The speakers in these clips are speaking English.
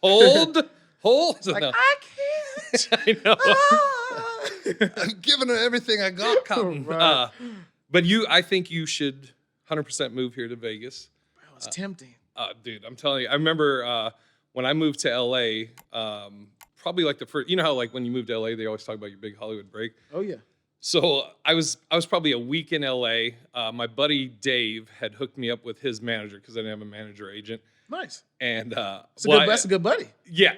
hold it, hold. So like, no. I can't. I know. Ah. I'm giving her everything I got, Cotton. Right. But I think you should 100% move here to Vegas. Bro, it's tempting. Dude, I'm telling you, I remember when I moved to LA, probably like the first, you know how like when you move to LA, they always talk about your big Hollywood break. Oh yeah. So I was probably a week in LA. My buddy Dave had hooked me up with his manager because I didn't have a manager agent. Nice. And That's a good buddy. Yeah,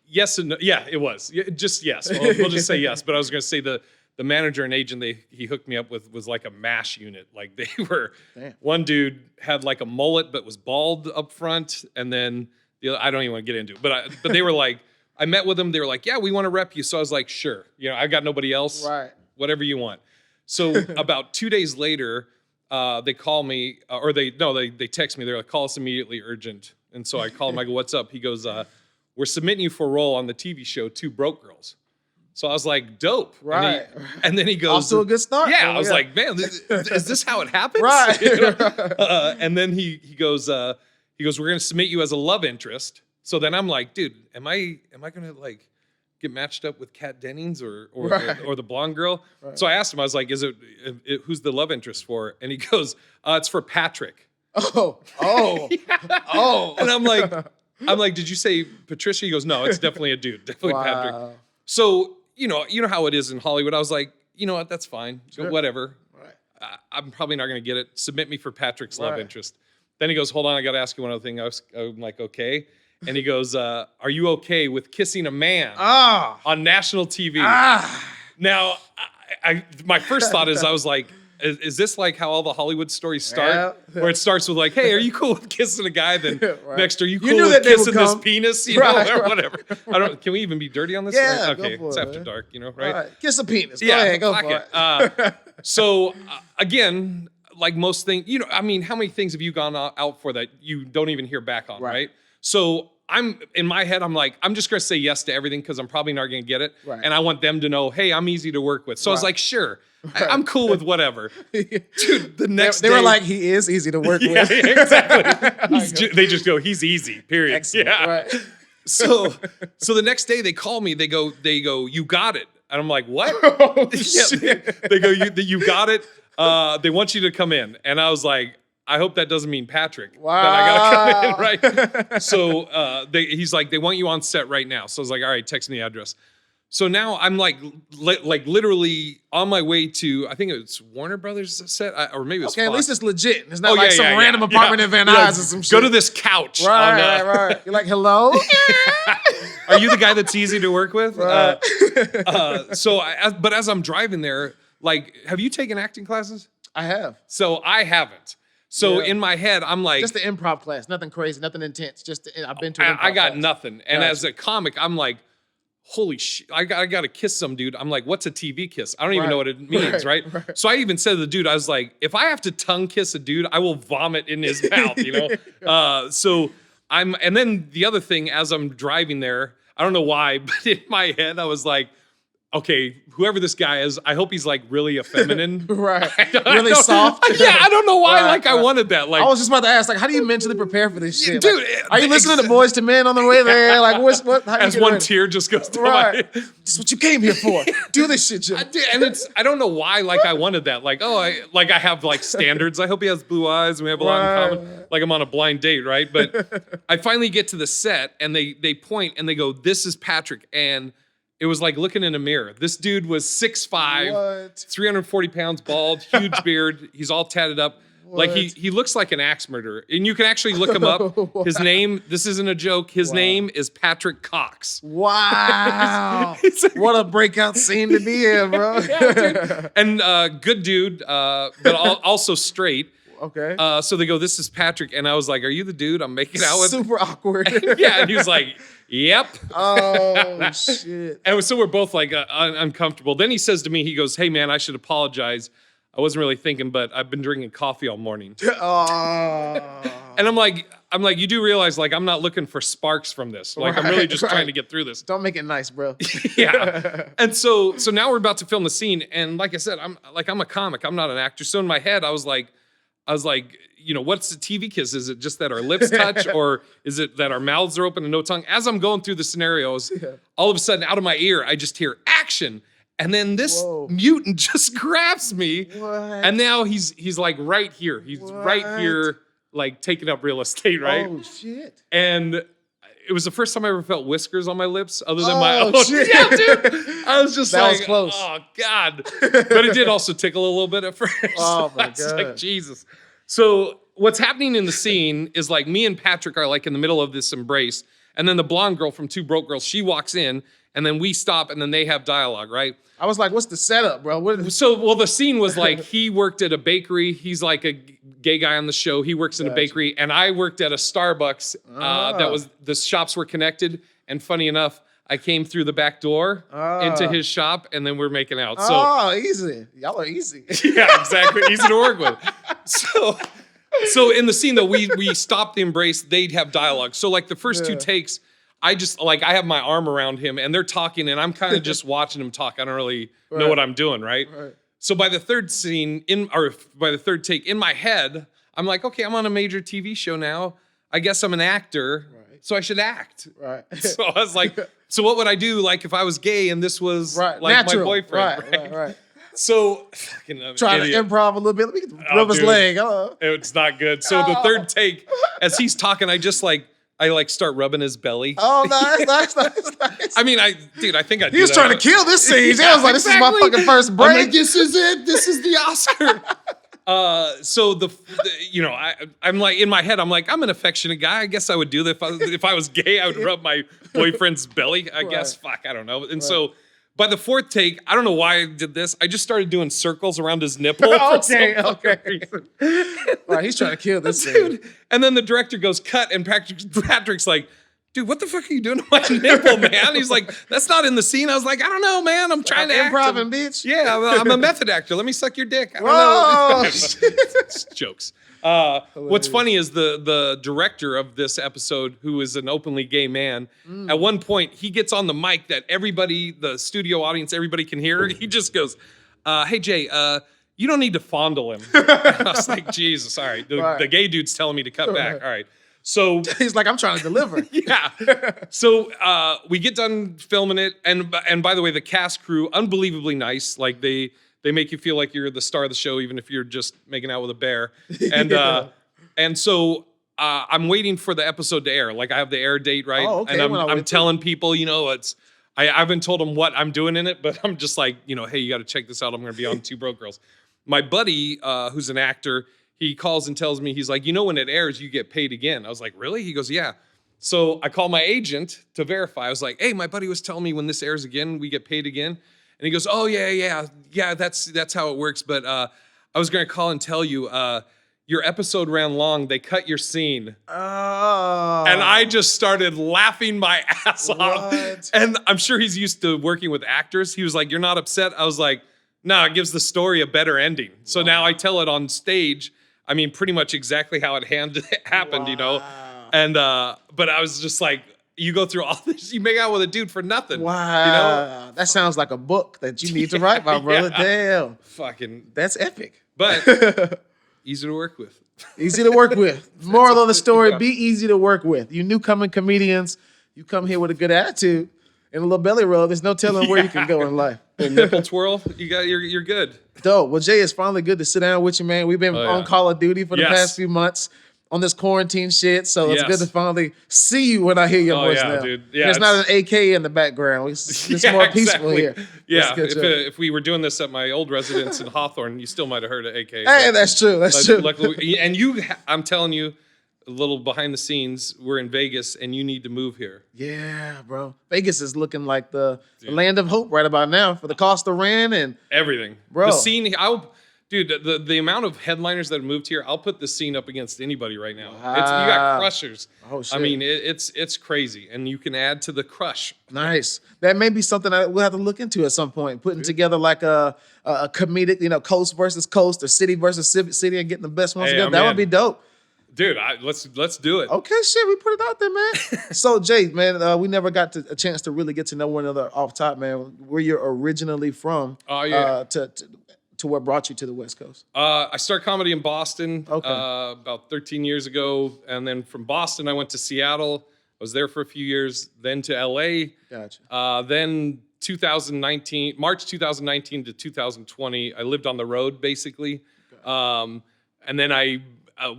yes and no. Yeah, it was. Just yes. We'll just say yes. But I was going to say the manager and agent he hooked me up with was like a MASH unit. Like they were. Damn. One dude had like a mullet but was bald up front, and then the other, I don't even want to get into it. But they were like, I met with them. They were like, yeah, we want to rep you. So I was like, sure. You know, I got nobody else. Right. Whatever you want. So about 2 days later, they call me, or they text me. They're like, call us immediately, urgent. And so I call him. I go, what's up? He goes, we're submitting you for a role on the TV show Two Broke Girls. So I was like, dope. Right. And then he goes, off to a good start. Yeah, I was like, man, is this how it happens? Right. You know? And then he goes, we're going to submit you as a love interest. So then I'm like, dude, am I going to like get matched up with Kat Dennings or the blonde girl? Right. So I asked him, I was like, who's the love interest for? And he goes, it's for Patrick. Oh. Yeah. Oh. And I'm like, did you say Patricia? He goes, no, it's definitely a dude, definitely Wow. Patrick. So, you know how it is in Hollywood. I was like, you know what, that's fine. Sure. Whatever. Right. I'm probably not going to get it. Submit me for Patrick's love interest. Then he goes, hold on, I got to ask you one other thing. I'm like, okay. And he goes, are you okay with kissing a man on national TV? Now, my first thought is I was like, is this like how all the Hollywood stories start? Yeah. Where it starts with like, hey, are you cool with kissing a guy? Then next, are you cool with kissing this penis? You know, or whatever. Can we even be dirty on this? Yeah, right? Okay, go for it's it, after man. dark, you know, right? Kiss a penis. Go ahead, go for it. So again, like most things, you know, I mean, how many things have you gone out for that you don't even hear back on, right? So I'm in my head, I'm like, I'm just gonna say yes to everything because I'm probably not gonna get it. Right. And I want them to know, hey, I'm easy to work with. So I was like, sure, I'm cool with whatever. Dude, the next day. They were like, he is easy to work with. Yeah, exactly. They just go, he's easy, period. Excellent. Yeah. Right. So the next day they call me, they go, you got it. And I'm like, what? Oh, shit. They go, you got it. They want you to come in. And I was like, I hope that doesn't mean Patrick. Wow. That I gotta come in, right? So he's like, they want you on set right now. So I was like, all right, text me the address. So now I'm like literally on my way to, I think it's Warner Brothers set, or maybe it's okay. Fox. At least it's legit. It's not like some random apartment in Van Nuys or some shit. Go to this couch. Right. You're like, hello. Are you the guy that's easy to work with? Right. But as I'm driving there, like, have you taken acting classes? I have. So I haven't. So in my head, I'm like, just the improv class, nothing crazy, nothing intense. I've been to. I got class. Nothing. And as a comic, I'm like, holy shit, I got to kiss some dude. I'm like, what's a TV kiss? I don't even know what it means, right? So I even said to the dude, I was like, if I have to tongue kiss a dude, I will vomit in his mouth, you know? And then the other thing, as I'm driving there, I don't know why, but in my head, I was like, okay, whoever this guy is, I hope he's like really effeminine. Right. Really soft. Yeah, I don't know why I wanted that. Like, I was just about to ask, like, how do you mentally prepare for this shit? Dude, like, are you listening to Boys to Men on the way there? Like, what? As one tear just goes down my This is what you came here for. Do this shit, Jim. I don't know why, like, I wanted that. Like, I have like standards. I hope he has blue eyes and we have a lot in common. Like I'm on a blind date, right? But I finally get to the set and they point and they go, this is Patrick. And it was like looking in a mirror. This dude was 6'5", 340 pounds, bald, huge beard. He's all tatted up. What? Like he looks like an axe murderer. And you can actually look him up. His name, this isn't a joke. His name is Patrick Cox. Wow. What a breakout scene to be in, bro. Yeah, dude. And good dude, but also straight. Okay. So they go, this is Patrick. And I was like, are you the dude I'm making out with? Super awkward. Yeah. And he was like, yep. Oh, shit. And so we're both like uncomfortable. Then he says to me, he goes, hey, man, I should apologize. I wasn't really thinking, but I've been drinking coffee all morning. And I'm like, you do realize, like, I'm not looking for sparks from this. Like, I'm really just trying to get through this. Don't make it nice, bro. Yeah. And so now we're about to film the scene. And like I said, I'm a comic. I'm not an actor. So in my head, I was like, I was like, you know, what's the TV kiss? Is it just that our lips touch, or is it that our mouths are open and no tongue? As I'm going through the scenarios, all of a sudden, out of my ear, I just hear action. And then this mutant just grabs me. What? And now he's like right here. He's right here, like taking up real estate, right? Oh, shit. And it was the first time I ever felt whiskers on my lips other than my own. Shit. Yeah, dude. I was just That like, was close. oh, God. But it did also tickle a little bit at first. Oh, my I was God. like, Jesus. So what's happening in the scene is like me and Patrick are like in the middle of this embrace. And then the blonde girl from Two Broke Girls, she walks in. And then we stop and then they have dialogue, right? I was like, what's the setup, bro? Well, the scene was like he worked at a bakery. He's like a gay guy on the show. He works in a bakery. And I worked at a Starbucks. The shops were connected. And funny enough, I came through the back door into his shop and then we're making out. So, easy. Y'all are easy. Yeah, exactly. Easy to work with. So in the scene though, we stopped the embrace. They'd have dialogue. So like the first two takes, I just like I have my arm around him and they're talking and I'm kind of just watching him talk. I don't really know what I'm doing, right? So by the third scene by the third take in my head, I'm like, okay, I'm on a major TV show now. I guess I'm an actor, so I should act. Right. So I was like, so what would I do like if I was gay and this was like natural. my boyfriend? Right. So fucking trying to improv a little bit. Let me rub his leg. It's not good. So the third take, as he's talking, I start rubbing his belly. Oh, nice. I mean, I think I. He was trying to kill this scene. Yeah, I was like, this is my fucking first break. I'm like, this is it. This is the Oscar. So I'm like in my head, I'm like, I'm an affectionate guy. I guess I would do that if I was gay. I would rub my boyfriend's belly. I guess. Fuck, I don't know. And so. By the fourth take, I don't know why I did this. I just started doing circles around his nipple. Okay. Right, he's trying to kill this dude. And then the director goes, cut, and Patrick's like, dude, what the fuck are you doing to my nipple, man? He's like, that's not in the scene. I was like, I don't know, man. I'm trying to improv, bitch. Yeah, I'm a method actor. Let me suck your dick. I don't Whoa. know. It's jokes. What's funny is the director of this episode, who is an openly gay man, at one point he gets on the mic that everybody, the studio audience, everybody can hear. He just goes, "Hey Jay, you don't need to fondle him." I was like, Jesus, all right. The gay dude's telling me to cut back. All right. So he's like, I'm trying to deliver. Yeah. So we get done filming it, and by the way, the cast crew, unbelievably nice. Like they make you feel like you're the star of the show, even if you're just making out with a bear. And and so I'm waiting for the episode to air. Like I have the air date, right? Oh, okay. And I'm telling people, you know, I haven't told them what I'm doing in it, but I'm just like, you know, hey, you got to check this out. I'm going to be on Two Broke Girls. My buddy, who's an actor, he calls and tells me, he's like, you know, when it airs, you get paid again. I was like, really? He goes, yeah. So I call my agent to verify. I was like, hey, my buddy was telling me when this airs again, we get paid again. And he goes, oh, yeah, that's how it works. But I was going to call and tell you, your episode ran long. They cut your scene. Oh. And I just started laughing my ass off. And I'm sure he's used to working with actors. He was like, you're not upset? I was like, no, it gives the story a better ending. So now I tell it on stage. I mean, pretty much exactly how it happened, you know? And, but I was just like, you go through all this, you make out with a dude for nothing. Wow. You know? That sounds like a book that you need to write, my brother. Damn. Fucking. That's epic. But easy to work with. Easy to work with. Moral of the story, be easy to work with. You newcoming comedians, you come here with a good attitude and a little belly rub. There's no telling where you can go in life. A nipple twirl, you're good. Dope. Well, Jay, it's finally good to sit down with you, man. We've been on Call of Duty for the past few months on this quarantine shit, so it's good to finally see you when I hear your voice now. Dude. Yeah, there's not an AK in the background. It's more peaceful here. Yeah, if we were doing this at my old residence in Hawthorne, you still might have heard an AK. Hey, that's true. That's true. Luckily, and I'm telling you, a little behind the scenes, we're in Vegas, and you need to move here. Yeah, bro. Vegas is looking like the land of hope right about now for the cost of rent and everything. Bro. The scene, dude, the amount of headliners that have moved here, I'll put the scene up against anybody right now. Wow. You got crushers. Oh, shit. I mean, it's crazy, and you can add to the crush. Nice. That may be something that we'll have to look into at some point. Putting together like a comedic, you know, coast versus coast or city versus city and getting the best ones together. That would be dope. Dude, let's do it. Okay, shit, we put it out there, man. So, Jay, man, we never got a chance to really get to know one another off top, man. Where you're originally from. Oh, yeah. to what brought you to the West Coast? I started comedy in Boston Okay. about 13 years ago. And then from Boston, I went to Seattle. I was there for a few years, then to LA. Gotcha. Then 2019, March 2019 to 2020, I lived on the road basically. And then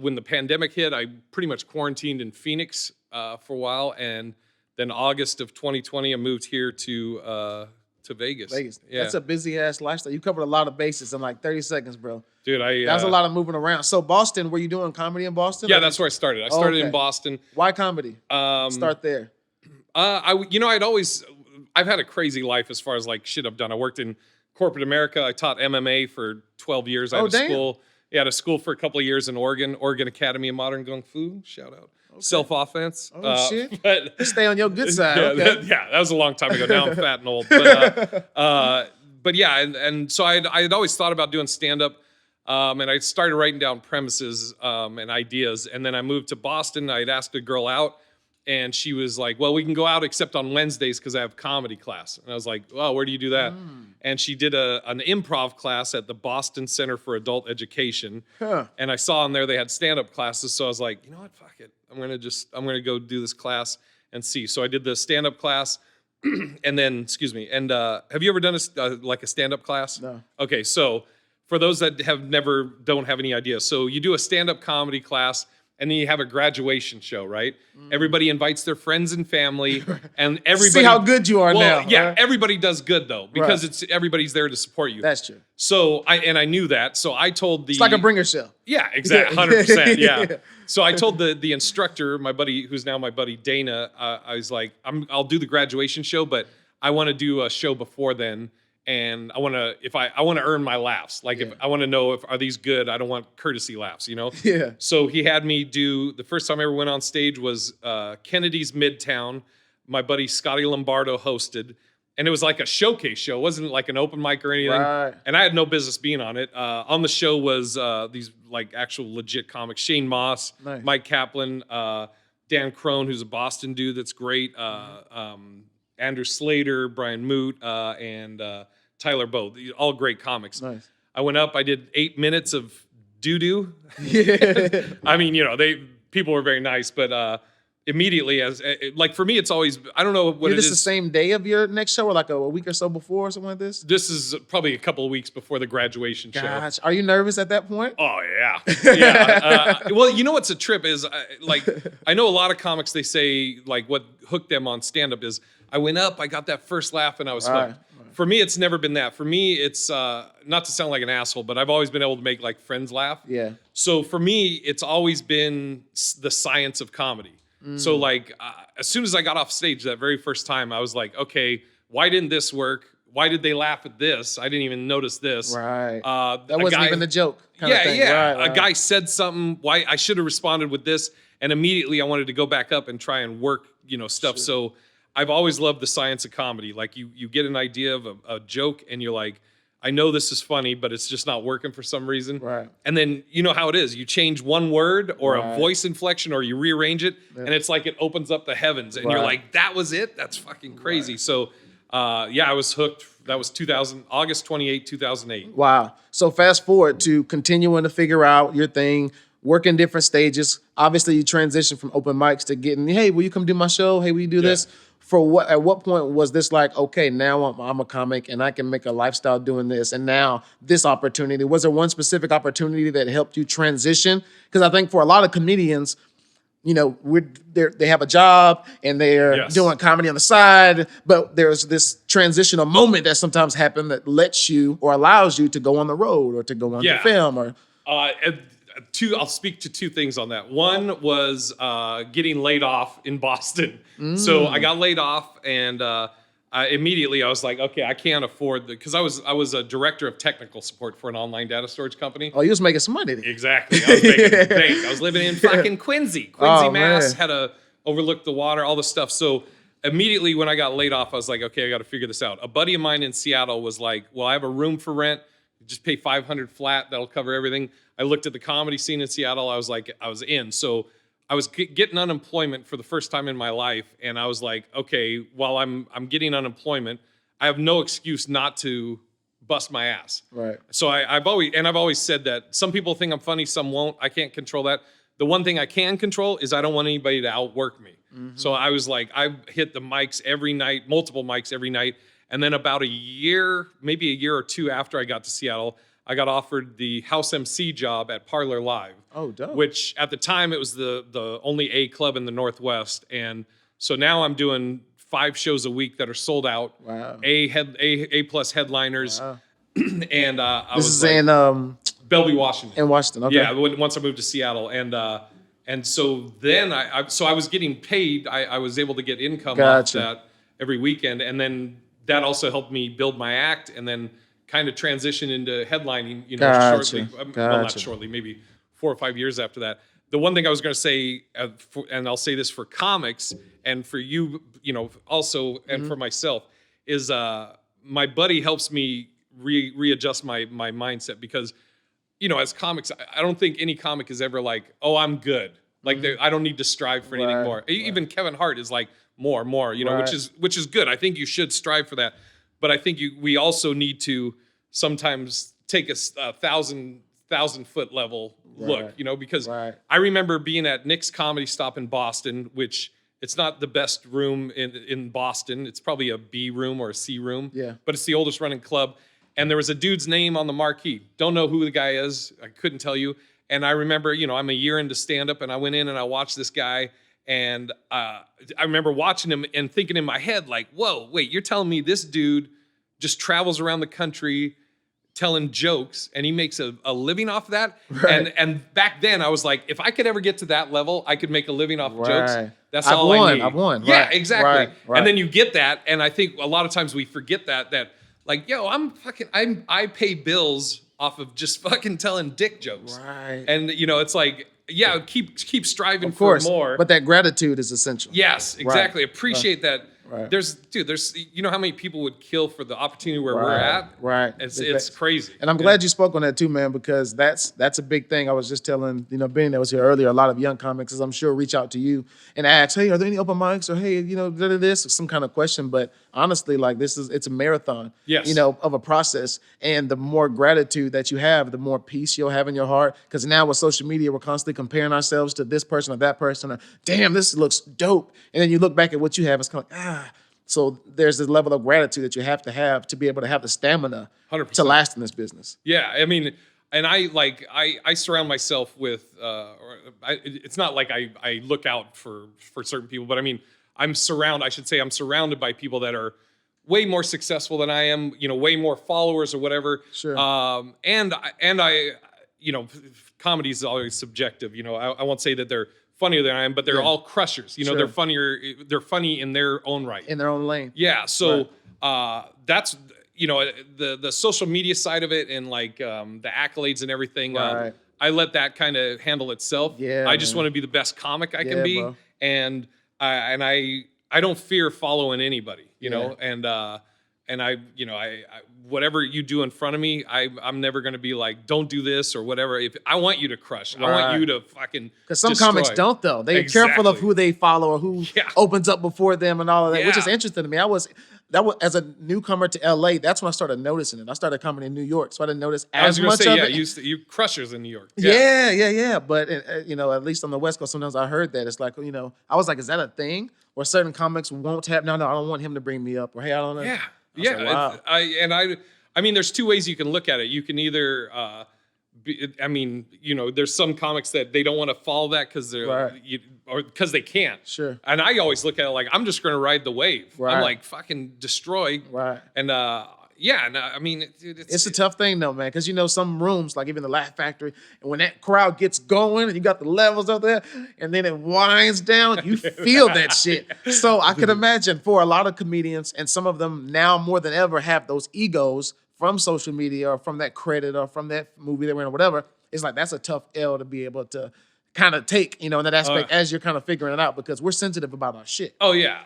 when the pandemic hit, I pretty much quarantined in Phoenix for a while. And then August of 2020, I moved here to Vegas. Yeah. That's a busy ass lifestyle. You covered a lot of bases in like 30 seconds, bro. Dude, that's a lot of moving around. So Boston, were you doing comedy in Boston? Yeah, that's where I started. I started in Boston. Why comedy? Start there. I've had a crazy life as far as like shit I've done. I worked in corporate America. I taught MMA for 12 years. I had a school. Yeah, I had a school for a couple of years in Oregon Academy of Modern Kung Fu. Shout out. Okay. Self-offense. Oh, shit. But stay on your good side. That was a long time ago. Now I'm fat and old. But yeah, and so I had always thought about doing stand-up, and I started writing down premises and ideas. And then I moved to Boston. I had asked a girl out, and she was like, well, we can go out except on Wednesdays because I have comedy class. And I was like, well, where do you do that? And she did an improv class at the Boston Center for Adult Education. And I saw on there they had stand-up classes. So I was like, you know what, fuck it. I'm gonna go do this class and see. So I did the stand-up class. And then, have you ever done a stand-up class? No. Okay, so for those that don't have any idea, so you do a stand-up comedy class, and then you have a graduation show, right? Everybody invites their friends and family, and everybody see how good you are now. Yeah, right? Everybody does good though because everybody's there to support you. That's true. So I knew that. So I told it's like a bringer show. Yeah, exactly, 100%. Yeah. So I told the instructor, my buddy, who's now my buddy Dana, I was like, I'll do the graduation show, but I want to do a show before then. And I want to earn my laughs. Like if I want to know are these good? I don't want courtesy laughs, you know? Yeah. So he had me do, the first time I ever went on stage was Kennedy's Midtown. My buddy Scotty Lombardo hosted. And it was like a showcase show. It wasn't like an open mic or anything. Right. And I had no business being on it. On the show was these like actual legit comics. Shane Moss, nice. Mike Kaplan, Dan Crone, who's a Boston dude that's great. Andrew Slater, Brian Moot, and Tyler Bowe, all great comics. Nice. I went up, I did 8 minutes of doo-doo. Yeah. I mean, people were very nice, but immediately like for me, it's always, I don't know what it is. Is this the same day of your next show or like a week or so before or something like this? This is probably a couple of weeks before the graduation show. Are you nervous at that point? Oh, yeah. Yeah. Well, you know what's a trip is, I know a lot of comics, they say, like, what hooked them on stand-up is, I went up, I got that first laugh, and I was hooked. Right. For me, it's never been that. For me, it's, not to sound like an asshole, but I've always been able to make, like, friends laugh. Yeah. So for me, it's always been the science of comedy. So, like, as soon as I got off stage that very first time, I was like, okay, why didn't this work? Why did they laugh at this? I didn't even notice this. Right. That wasn't even the joke. Yeah. Right. A guy said something. Why I should have responded with this, and immediately I wanted to go back up and try and work, stuff. Sure. So I've always loved the science of comedy. Like you get an idea of a joke, and you're like, I know this is funny, but it's just not working for some reason. Right. And then you know how it is. You change one word or a voice inflection, or you rearrange it, and it's like it opens up the heavens, and you're like, that was it? That's fucking crazy. Right. So, I was hooked. That was August 28, 2008. Wow. So fast forward to continuing to figure out your thing, work in different stages. Obviously, you transition from open mics to getting, hey, will you come do my show? Hey, will you do this? At what point was this like, okay, now I'm a comic and I can make a lifestyle doing this, and now this opportunity? Was there one specific opportunity that helped you transition? Because I think for a lot of comedians, they have a job and they're doing comedy on the side, but there's this transitional moment that sometimes happens that lets you or allows you to go on the road or to go on to film. Or I'll speak to two things on that. One was getting laid off in Boston. So I got laid off, and immediately I was like, okay, I can't afford because I was a director of technical support for an online data storage company. Oh, you was making some money then. Exactly. I was making bank. I was living in fucking Quincy, Mass. Had to overlook the water, all the stuff. So immediately when I got laid off, I was like, okay, I got to figure this out. A buddy of mine in Seattle was like, well, I have a room for rent. Just pay $500 flat. That'll cover everything. I looked at the comedy scene in Seattle. I was like, I was in. So I was getting unemployment for the first time in my life. And I was like, okay, while I'm getting unemployment, I have no excuse not to bust my ass. Right. So I've always said that some people think I'm funny, some won't. I can't control that. The one thing I can control is I don't want anybody to outwork me. So I was like, I hit the mics every night, multiple mics every night. And then about maybe a year or two after I got to Seattle, I got offered the house MC job at Parlor Live. Oh, dope. Which at the time it was the only A club in the Northwest. And so now I'm doing 5 shows a week that are sold out. Wow. A plus headliners. Wow. And this is like, in Bellevue, Washington. In Washington, okay. Yeah, once I moved to Seattle, and so then I was getting paid. I was able to get income off that every weekend, and then that also helped me build my act, and then kind of transition into headlining. Shortly. Well, not shortly, maybe 4 or 5 years after that. The one thing I was going to say, and I'll say this for comics and for you, also, and for myself, is my buddy helps me readjust my mindset because, as comics, I don't think any comic is ever like, oh, I'm good. Like I don't need to strive for anything more. Even Kevin Hart is like more, which is good. I think you should strive for that. But I think we also need to sometimes take a 1,000-foot level look, because I remember being at Nick's Comedy Stop in Boston, which it's not the best room in Boston. It's probably a B room or a C room. Yeah. But it's the oldest running club. And there was a dude's name on the marquee. Don't know who the guy is. I couldn't tell you. And I remember, I'm a year into stand-up, and I went in and I watched this guy. And I remember watching him and thinking in my head, like, whoa, wait, you're telling me this dude just travels around the country telling jokes and he makes a living off of that? Right. And back then I was like, if I could ever get to that level, I could make a living off jokes. That's all I need. I've won. Yeah, right. exactly. Right. And then you get that. And I think a lot of times we forget that like, yo, I pay bills off of just fucking telling dick jokes. Right. And it's like, yeah, keep striving for more. But that gratitude is essential. Yes, exactly. Appreciate that. Right. There's how many people would kill for the opportunity where we're at? Right. It's crazy. And I'm glad you spoke on that too, man, because that's a big thing. I was just telling, Benny that was here earlier, a lot of young comics, as I'm sure, reach out to you and ask, hey, are there any open mics? Or hey, this or some kind of question. But honestly, like it's a marathon, of a process. And the more gratitude that you have, the more peace you'll have in your heart. Because now with social media, we're constantly comparing ourselves to this person or that person. Or, damn, this looks dope. And then you look back at what you have, it's kind of like, So there's this level of gratitude that you have to be able to have the stamina 100%. To last in this business. Yeah, I mean, and I surround myself with. It's not like I look out for certain people, but I mean, I'm surrounded by people that are way more successful than I am. Way more followers or whatever. Sure. And I, comedy is always subjective. I won't say that they're funnier than I am, but they're all crushers. They're funnier. They're funny in their own right, in their own lane. Yeah. So that's the social media side of it, and like the accolades and everything. Right. I let that kind of handle itself. Yeah. I just want to be the best comic I can be, bro. And I don't fear following anybody. You know, and I whatever you do in front of me, I'm never going to be like, don't do this or whatever. If I want you to crush, I want you to fucking because some comics don't though. They're careful of who they follow or who opens up before them and all of that, which is interesting to me. That was as a newcomer to LA. That's when I started noticing it. I started coming in New York, so I didn't notice as much of it. You crushers in New York. Yeah. But at least on the West Coast, sometimes I heard that it's like I was like, is that a thing where certain comics won't have? No, I don't want him to bring me up, or hey, I don't know. Yeah. Like, wow. I mean, there's two ways you can look at it. You can either, there's some comics that they don't want to follow that because or because they can't. Sure. And I always look at it like I'm just going to ride the wave. Right. I'm like fucking destroy. Right. And it's a tough thing though, man, because some rooms like even the Laugh Factory, and when that crowd gets going and you got the levels up there, and then it winds down, you feel that shit. So I could imagine for a lot of comedians, and some of them now more than ever have those egos from social media or from that credit or from that movie they were in or whatever. It's like that's a tough L to be able to kind of take, in that aspect as you're kind of figuring it out, because we're sensitive about our shit. Oh yeah.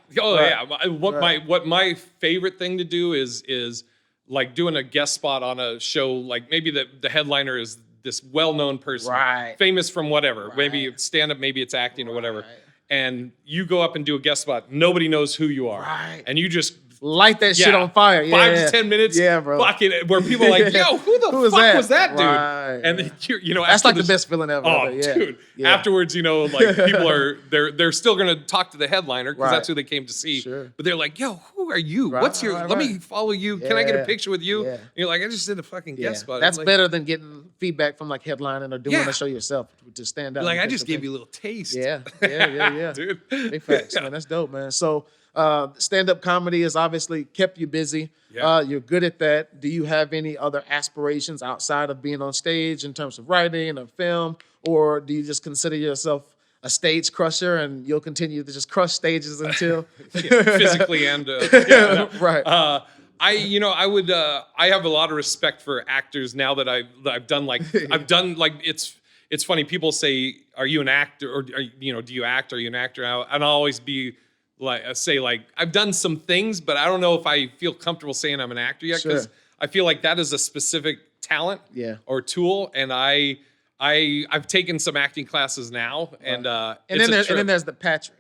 What my favorite thing to do is like doing a guest spot on a show, like maybe the headliner is this well-known person, famous from whatever, maybe it's stand-up, maybe it's acting or whatever, and you go up and do a guest spot, nobody knows who you are, and you just light that shit on fire. 5 to 10 minutes. Yeah, bro. Fucking, where people are like, yo, who the fuck was that dude? Right, and then, that's like the best feeling ever. Oh, yeah. dude. Yeah. Afterwards, like people are they're still gonna talk to the headliner because that's who they came to see. Sure. But they're like, yo, who are you? What's your? Let me follow you. Can I get a picture with you? Yeah. And you're like, I just did a fucking guest spot. That's like, better than getting feedback from like headlining or doing a show yourself to stand out. Like I just gave you a little taste. Yeah, dude. Big facts, man. That's dope, man. So stand-up comedy has obviously kept you busy. Yeah. You're good at that. Do you have any other aspirations outside of being on stage in terms of writing or film, or do you just consider yourself a stage crusher and you'll continue to just crush stages until physically and right? I would I have a lot of respect for actors now that I've done like it's funny, people say, are you an actor, or do you act, are you an actor? And I'll always be like, I've done some things, but I don't know if I feel comfortable saying I'm an actor yet, because I feel like that is a specific talent or tool, and I've taken some acting classes now, and then there's the Patrick,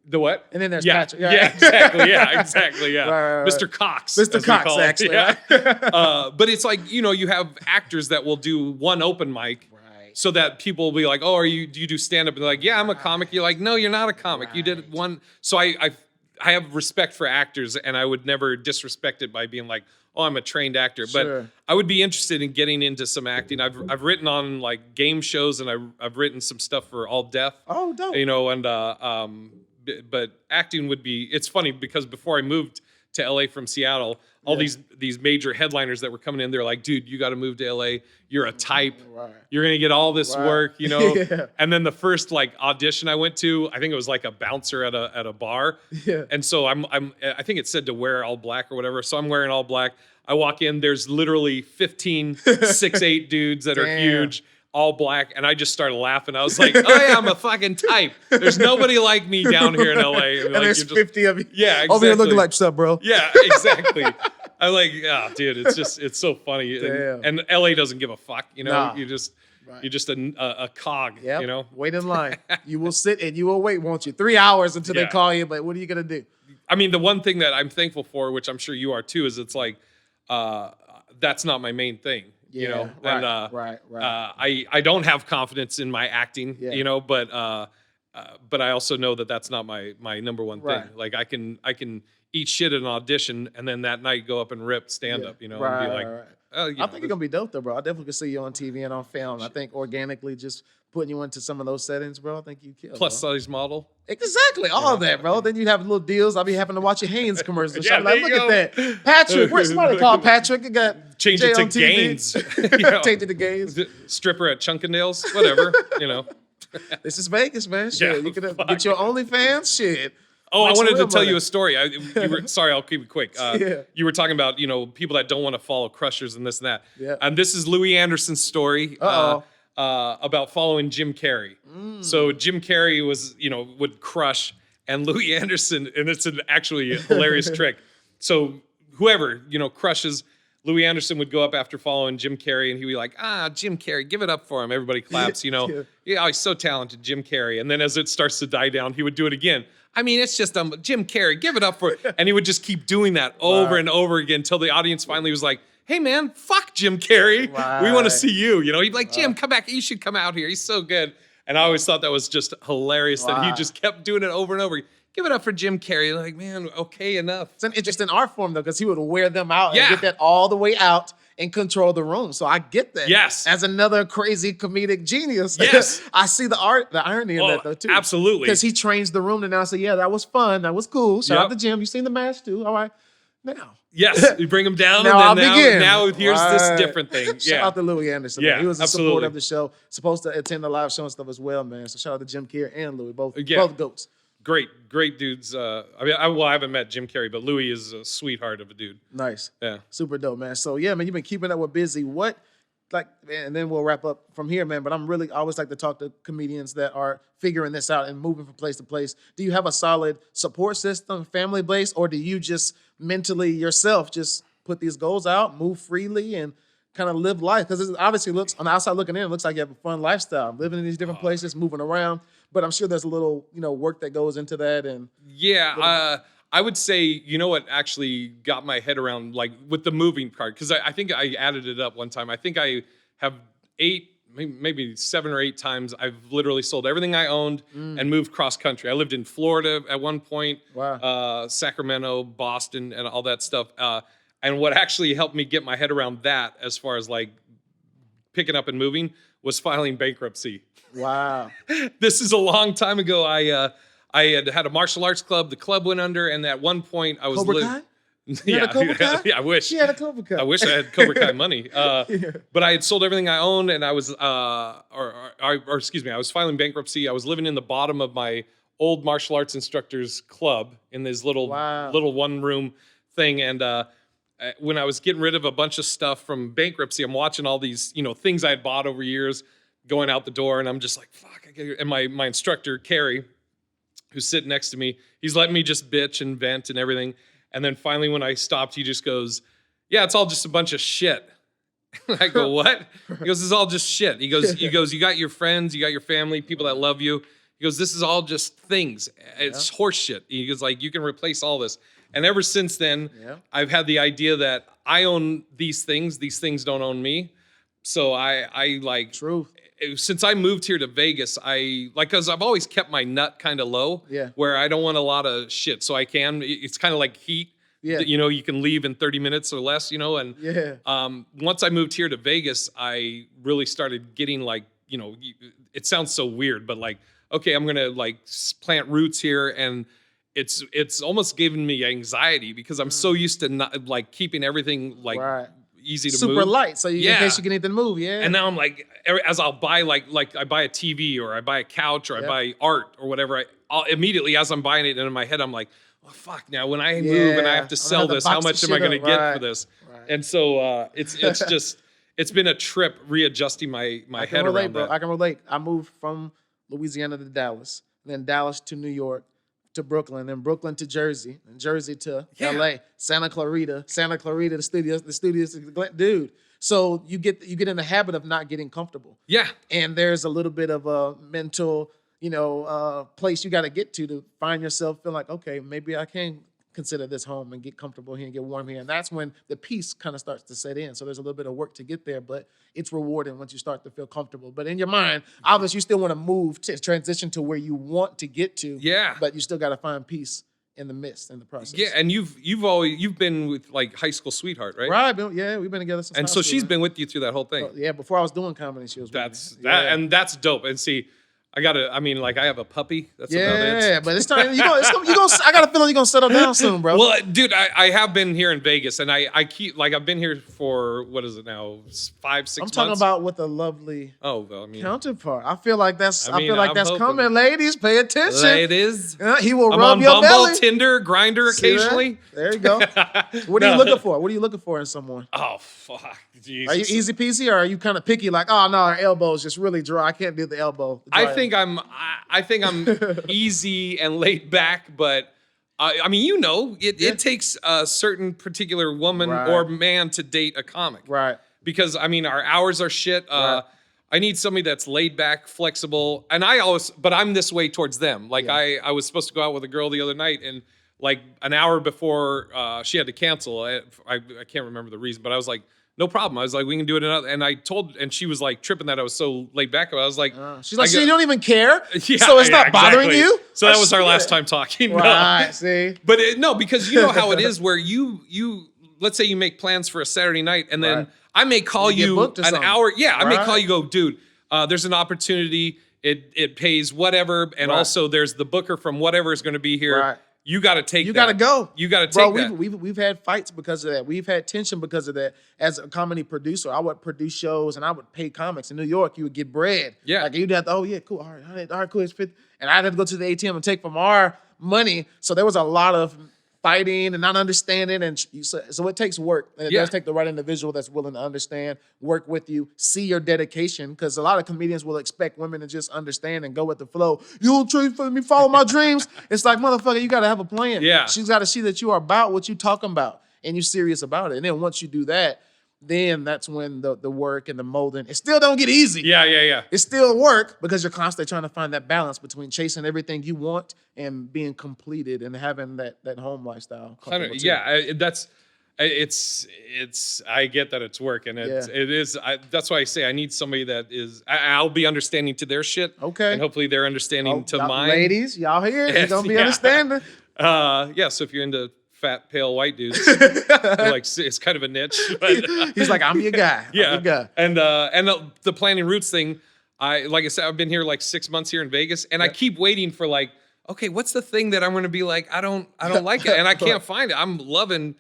The what? And then there's Patrick. Yeah, Exactly. Right. Mr. Cox. Mr. Cox, actually. But it's like, you have actors that will do one open mic. So that people will be like, oh, do you do stand-up? And they're like, yeah, I'm a comic. You're like, no, you're not a comic. You did one. So I have respect for actors, and I would never disrespect it by being like, oh, I'm a trained actor. But I would be interested in getting into some acting. I've written on like game shows, and I've written some stuff for All Deaf. Oh, dope. But acting would be, it's funny because before I moved to LA from Seattle, all these major headliners that were coming in, they're like, dude, you got to move to LA. You're a type. You're going to get all this work, And then the first like audition I went to, I think it was like a bouncer at a bar. Yeah. And so I think it said to wear all black or whatever. So I'm wearing all black. I walk in, there's literally 15 6'8" dudes that are huge, all black, and I just started laughing. I was like, oh yeah, I'm a fucking type. There's nobody like me down here in LA. And like, there's 50 of you. Yeah, exactly. Over here looking like, what's up, bro? Yeah, exactly. I'm like, dude, it's so funny. And LA doesn't give a fuck, Nah. You're just a cog, Wait in line. You will sit and you will wait, won't you? 3 hours until they call you, but what are you going to do? I mean, the one thing that I'm thankful for, which I'm sure you are too, is it's like, that's not my main thing. Right. I don't have confidence in my acting, but I also know that that's not my number one thing. Like I can eat shit at an audition and then that night go up and rip stand up, and be like, oh, I think you're gonna be dope though, bro. I definitely can see you on TV and on film. I think organically just putting you into some of those settings, bro. I think you kill. Plus size model. Exactly, all of that, bro. Then you'd have little deals. I'll be having to watch your Hanes commercials. Yeah, like, look at that, Patrick. Where's somebody called Patrick? You got change it to Gaines. Change it to Gaines. Stripper at Chunkendale's, whatever. This is Vegas, man. Shit, you could get your OnlyFans. Shit. Oh, I wanted to tell you a story. Sorry, I'll keep it quick. Yeah. You were talking about people that don't want to follow crushers and this and that. Yeah. And this is Louis Anderson's story about following Jim Carrey. So Jim Carrey was would crush, and Louis Anderson, and it's an actually hilarious trick. So whoever crushes, Louis Anderson would go up after following Jim Carrey, and he'd be like, Jim Carrey, give it up for him. Everybody claps, yeah, he's so talented, Jim Carrey. And then as it starts to die down, he would do it again. I mean, it's just Jim Carrey, give it up for it. And he would just keep doing that over and over again until the audience finally was like, hey, man, fuck Jim Carrey. We want to see you. He'd be like, Jim, come back. You should come out here. He's so good. And I always thought that was just hilarious that he just kept doing it over and over. Give it up for Jim Carrey. Like, man, okay, enough. It's an interesting art form, though, because he would wear them out and get that all the way out and control the room. So I get that. Yes. As another crazy comedic genius. Yes. I see the irony in that, though, too. Absolutely. Because he trains the room to now say, yeah, that was fun. That was cool. Shout out to Jim. You seen the match, too. All right. Now. Yes. You bring him down. Now and then I'll begin. Now here's this different thing. Shout out to Louis Anderson. Yeah, man. He was a absolutely. supporter of the show. Supposed to attend the live show and stuff as well, man. So shout out to Jim Carrey and Louis. Both goats. Great dudes. I haven't met Jim Carrey, but Louis is a sweetheart of a dude. Nice. Yeah. Super dope, man. So yeah, man, you've been keeping up with Busy. And then we'll wrap up from here, man. But I always like to talk to comedians that are figuring this out and moving from place to place. Do you have a solid support system, family base, or do you just mentally yourself just put these goals out, move freely, and kind of live life? Because it obviously looks, on the outside looking in, it looks like you have a fun lifestyle, living in these different places, moving around. But I'm sure there's a little, work that goes into that. And I would say, you know what actually got my head around, like with the moving part, because I think I added it up one time. I think I have 8, maybe 7 or 8 times I've literally sold everything I owned and moved cross country. I lived in Florida at one point, Sacramento, Boston, and all that stuff. And what actually helped me get my head around that, as far as like picking up and moving, was filing bankruptcy. Wow. This is a long time ago. I had a martial arts club. The club went under, and at one point I was Cobra Kai? Yeah, had a Cobra Kai? yeah, I wish. She had a Cobra Kai. I wish I had Cobra Kai money. But I had sold everything I owned, and I was, or excuse me, I was filing bankruptcy. I was living in the bottom of my old martial arts instructors club in this little 1-room thing, and when I was getting rid of a bunch of stuff from bankruptcy, I'm watching all these, things I had bought over years going out the door, and I'm just like, fuck. And my instructor, Carrie, who's sitting next to me, he's letting me just bitch and vent and everything. And then finally, when I stopped, he just goes, yeah, it's all just a bunch of shit. I go, what? He goes, it's all just shit. He goes, you got your friends, you got your family, people that love you. He goes, this is all just things. It's horse shit. He goes, like, you can replace all this. And ever since then, I've had the idea that I own these things don't own me. So I like, Truth. Since I moved here to Vegas, because I've always kept my nut kind of low, where I don't want a lot of shit. So it's kind of like heat. Yeah. You can leave in 30 minutes or less, and once I moved here to Vegas, I really started getting like, it sounds so weird, but like, okay, I'm going to like plant roots here, and it's almost given me anxiety because I'm so used to not like keeping everything like easy to move. Super light, so in case you can even move, And now I'm like, as I'll buy like I buy a TV or I buy a couch or I buy art or whatever, I'll immediately, as I'm buying it, and in my head I'm like, oh fuck, now when I move and I have to sell this, how much am I going to get for this? And so it's just, it's been a trip readjusting my head around that. I can relate. I moved from Louisiana to Dallas, then Dallas to New York, to Brooklyn, then Brooklyn to Jersey, and Jersey to LA, Santa Clarita, the studios, dude. So you get in the habit of not getting comfortable. Yeah. And there's a little bit of a mental, place you got to get to find yourself feeling like, okay, maybe I can consider this home and get comfortable here and get warm here. And that's when the peace kind of starts to set in. So there's a little bit of work to get there, but it's rewarding once you start to feel comfortable. But in your mind, obviously you still want to move to transition to where you want to get to. Yeah. But you still got to find peace in the midst, in the process. Yeah, and you've been with like high school sweetheart, right? Right. Yeah, we've been together since. And so she's been with you through that whole thing. Yeah, before I was doing comedy, she was. And that's dope. And see, I have a puppy. That's about it. Yeah, but it's time. I got a feeling you're gonna settle down soon, bro. Well, dude, I have been here in Vegas, and I keep like I've been here for what is it now, 5-6 months. I'm talking about with a lovely counterpart. I feel like that's coming, ladies. Pay attention, ladies. He will I'm rub on your Bumble, belly. Tinder, Grinder occasionally. There you go. What are you looking for? What are you looking for in someone? Oh fuck, Jesus. Are you easy peasy, or are you kind of picky? Like, oh no, our elbow's just really dry. I can't do the elbow. I think I'm easy and laid back, but it takes a certain particular woman or man to date a comic, right? Because our hours are shit. I need somebody that's laid back, flexible, and but I'm this way towards them. Like I was supposed to go out with a girl the other night, and like an hour before she had to cancel, I can't remember the reason, but I was like, no problem. I was like, we can do it another. And she was like tripping that I was so laid back. I was like, she's like, so you don't even care? Yeah, so it's not bothering you? So that was our last time talking. Right, see? But because you know how it is where you let's say you make plans for a Saturday night, and then I may call you an hour. Yeah, I may call you, go, dude, there's an opportunity. It pays whatever. And also there's the booker from whatever is going to be here. Right. You got to take that. You got to go. You got to take that. We've had fights because of that. We've had tension because of that. As a comedy producer, I would produce shows and I would pay comics. In New York, you would get bread. Yeah. Like you'd have to, cool. All right, cool. It's 50. And I'd have to go to the ATM and take from our money. So there was a lot of fighting and not understanding. And so it takes work. And it does take the right individual that's willing to understand, work with you, see your dedication. Because a lot of comedians will expect women to just understand and go with the flow. You don't treat for me, follow my dreams. It's like, motherfucker, you got to have a plan. Yeah. She's got to see that you are about what you talking about and you're serious about it. And then once you do that, then that's when the work and the molding, it still don't get easy. Yeah. It's still work because you're constantly trying to find that balance between chasing everything you want and being completed and having that home lifestyle. I get that it's work, and it is. That's why I say I need somebody that is. I'll be understanding to their shit. Okay. And hopefully they're understanding to mine. Ladies, y'all here? You're gonna be understanding. So if you're into fat, pale white dudes, like it's kind of a niche. But, he's like, I'm your guy. Yeah. I'm your guy. And the planning roots thing. Like I said, I've been here like 6 months here in Vegas, and I keep waiting for like, okay, what's the thing that I'm going to be like? I don't like it, and I can't find it. I'm loving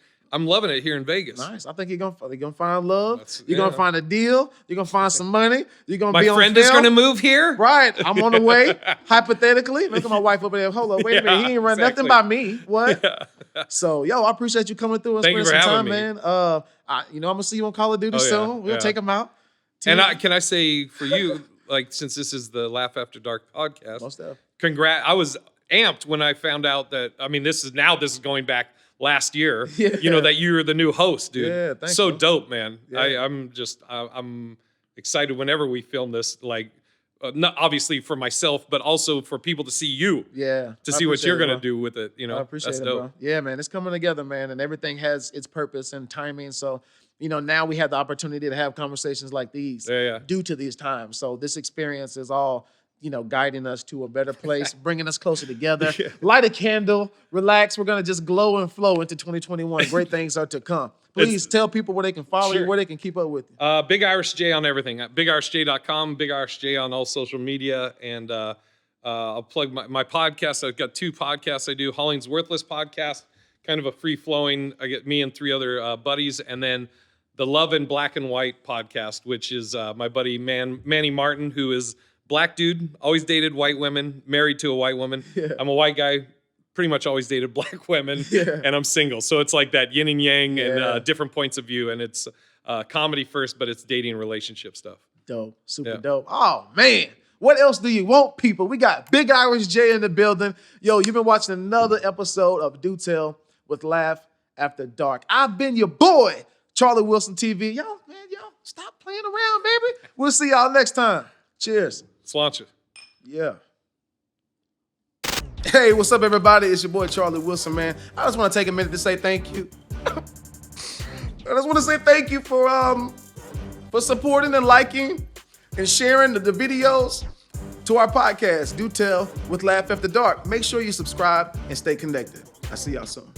it here in Vegas. Nice. I think you're gonna find love. You're gonna find a deal. You're gonna find some money. You're gonna be on film. My friend is gonna move here. Right. I'm on the way. Hypothetically, look at my wife over there. Hold up. Wait a minute. He ain't run nothing by me. What? Yeah. So, I appreciate you coming through and spending some time, man. I'm gonna see you on Call of Duty soon. We'll take them out. And can I say for you, like, since this is the Laugh After Dark podcast, most of. I was amped when I found out that. I mean, this is going back last year, that you're the new host, dude. Yeah, thanks. So dope, man. Yeah. I'm excited whenever we film this, like, not obviously for myself, but also for people to see you. Yeah. To see what you're going to do with it, I appreciate it, bro. Yeah, man. It's coming together, man. And everything has its purpose and timing. So, now we have the opportunity to have conversations like these due to these times. So this experience is all guiding us to a better place, bringing us closer together. Light a candle, relax. We're going to just glow and flow into 2021. Great things are to come. Please tell people where they can follow you, where they can keep up with you. Big Irish J on everything. BigIrishJ.com, Big Irish J on all social media. And I'll plug my podcast. I've got 2 podcasts I do. Hollingsworthless podcast, kind of a free-flowing. I get me and 3 other buddies. And then the Love in Black and White podcast, which is my buddy Manny Martin, who is black dude, always dated white women, married to a white woman. Yeah. I'm a white guy, pretty much always dated black women, and I'm single. So it's like that yin and yang and different points of view. And it's comedy first, but it's dating and relationship stuff. Dope. Super dope. Oh, man. What else do you want, people? We got Big Irish J in the building. Yo, you've been watching another episode of Do Tell with Laugh After Dark. I've been your boy, Charlie Wilson TV. Y'all, stop playing around, baby. We'll see y'all next time. Cheers. Let's launch it. Yeah. Hey, what's up, everybody? It's your boy, Charlie Wilson, man. I just want to take a minute to say thank you. I just want to say thank you for supporting and liking and sharing the videos to our podcast, Do Tell with Laugh After Dark. Make sure you subscribe and stay connected. I'll see y'all soon.